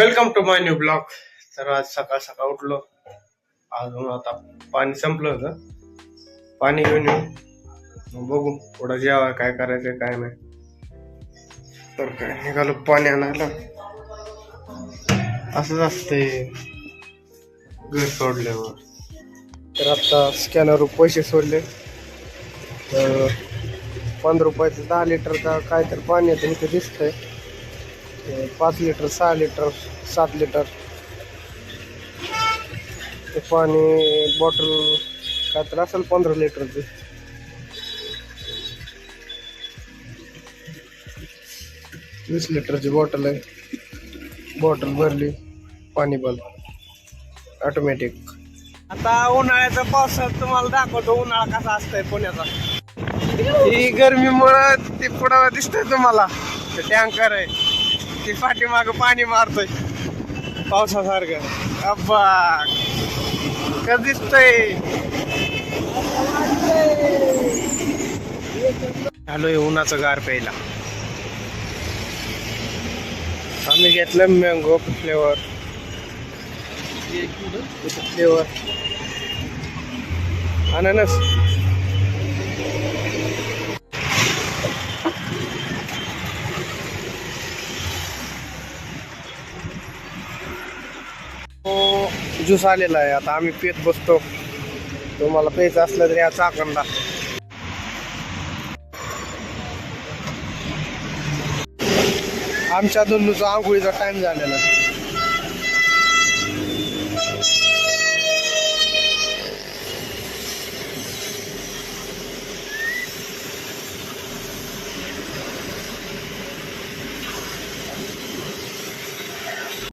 Welcome to my new blog. तर आज सकाळ सकाळ उठलो. अजून आता पाणी संपलं होतं. पाणी घेऊन येऊ, मग बघू पुढं जेव्हा काय करायचं काय नाही. तर काय निघालो पाणी आणायला. असंच असते घर सोडल्यावर. तर आता स्कॅनर पैसे सोडले. तर 15 रुपयाचं 10 लिटर का काय तर पाणी येतं इथे दिसतंय. 5 लिटर 6 लिटर 7 लिटर ते पाणी बॉटल काय तर असेल 15 लिटरची. वीस लिटरची बॉटल आहे. बॉटल भरली, पाणी बंद ऑटोमॅटिक. आता उन्हाळ्याचा पावसात तुम्हाला दाखवतो उन्हाळा कसा असतंय पुण्याचा. ही गरमीमुळं ते पुढं दिसतंय तुम्हाला ते टँकर आहे, ती पाठीमागं पाणी मारतोय पावसासारखं. अब्बा कसं दिसतंय. आलोय उन्हाचं गार प्यायला. आम्ही घेतलं मँगो फ्लेवर. फ्लेवर अननस. ज्यूस आलेला आहे, आता आम्ही पेत बसतो. तुम्हाला प्यायचं असलं तरी या चाकणला. आमच्या दोन्हीचा आंघोळीचा टाइम झालेला.